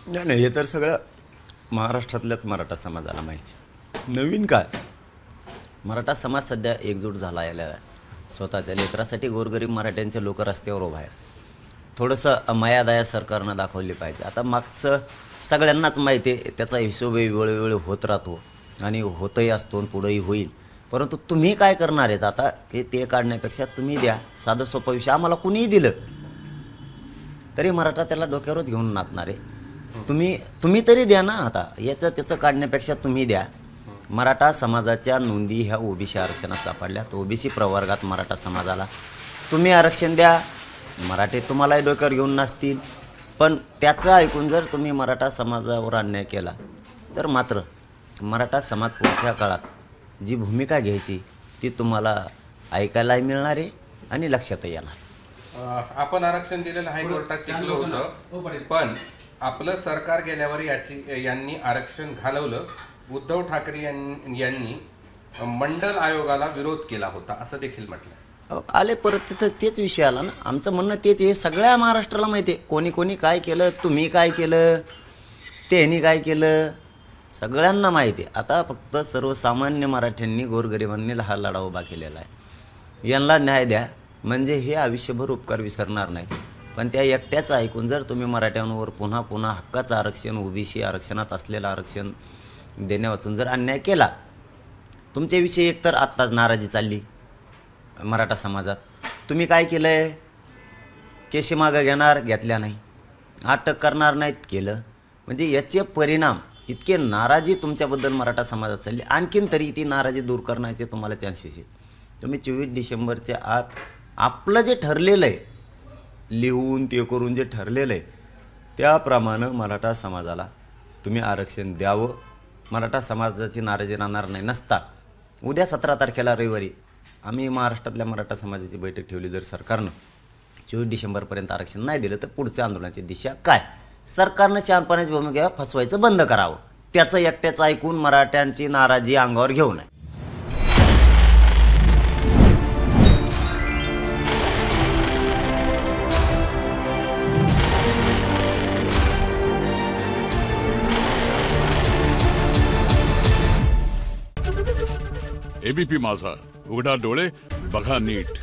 नाही नाही, हे तर सगळं महाराष्ट्रातल्याच मराठा समाजाला माहिती. नवीन काय, मराठा समाज सध्या एकजूट झाला आहे. स्वतःच्या लेकरासाठी गोरगरीब मराठ्यांचे लोक रस्त्यावर उभा आहेत. थोडंसं मायादया सरकारनं दाखवली पाहिजे. आता मागचं सगळ्यांनाच माहिती आहे, त्याचा हिशोब वेळोवेळी होत राहतो आणि होतही असतो आणि पुढंही होईल. परंतु तुम्ही काय करणार आहेत आता, की ते काढण्यापेक्षा तुम्ही द्या. साधं सोपं विषय, आम्हाला कुणीही दिलं तरी मराठा त्याला डोक्यावरच घेऊन नाचणार आहे. तुम्ही तरी द्या ना. आता याचं त्याचं काढण्यापेक्षा तुम्ही द्या. मराठा समाजाच्या नोंदी ह्या ओबीसी आरक्षणात सापडल्यात. ओबीसी प्रवर्गात मराठा समाजाला तुम्ही आरक्षण द्या. मराठे तुम्हालाही डोक्यावर घेऊन नाचतील. पण त्याचं ऐकून जर तुम्ही मराठा समाजावर अन्याय केला तर मात्र मराठा समाज पुढच्या काळात जी भूमिका घ्यायची ती तुम्हाला ऐकायलाही मिळणार आहे आणि लक्षातही येणार. आपण आरक्षण दिलेलं हायकोर्टात टिकलं होतं, पण आपलं सरकार गेल्यावर यांनी आरक्षण घालवलं. उद्धव ठाकरे यांनी मंडल आयोगाला विरोध केला होता असं देखील म्हटलं. आले परत तिथं तेच विषय आला ना. आमचं म्हणणं तेच आहे, सगळ्या महाराष्ट्राला माहिती आहे कोणी कोणी काय केलं, तुम्ही काय केलं, त्यांनी काय केलं, सगळ्यांना माहिती आहे. आता फक्त सर्वसामान्य मराठ्यांनी गोरगरिबांनी हा लढा उभा केलेला आहे. यांना न्याय द्या, म्हणजे हे आयुष्यभर उपकार विसरणार नाही. पण त्या एकट्याचं ऐकून जर तुम्ही मराठ्यांवर पुन्हा पुन्हा हक्काचं आरक्षण, ओबीसी आरक्षणात असलेलं आरक्षण देण्यावाचून जर अन्याय केला, तुमच्याविषयी एकतर आत्ताच नाराजी चालली मराठा समाजात. तुम्ही काय केलं आहे, केशी मागं घेतल्या नाही, अटक करणार नाहीत, केलं. म्हणजे याचे परिणाम इतके नाराजी तुमच्याबद्दल मराठा समाजात चालली. आणखीन तरी ती नाराजी दूर करण्याचे तुम्हाला चान्सेस आहेत. तुम्ही 24 डिसेंबरच्या आत आपलं जे ठरलेलं आहे, लिहून ते करून जे ठरलेलं आहे त्याप्रमाणे मराठा समाजाला तुम्ही आरक्षण द्यावं. मराठा समाजाची नाराजी राहणार नाही. नसता उद्या 17 तारखेला रविवारी आम्ही महाराष्ट्रातल्या मराठा समाजाची बैठक ठेवली. जर सरकारनं 24 डिसेंबरपर्यंत आरक्षण नाही दिलं तर पुढच्या आंदोलनाची दिशा काय. सरकारनं शहाणपणाची भूमिका फसवायचं बंद करावं. त्याचं एकट्याचं ऐकून मराठ्यांची नाराजी अंगावर घेऊ नये. एबीपी माझा, उघडा डोळे बघा नीट.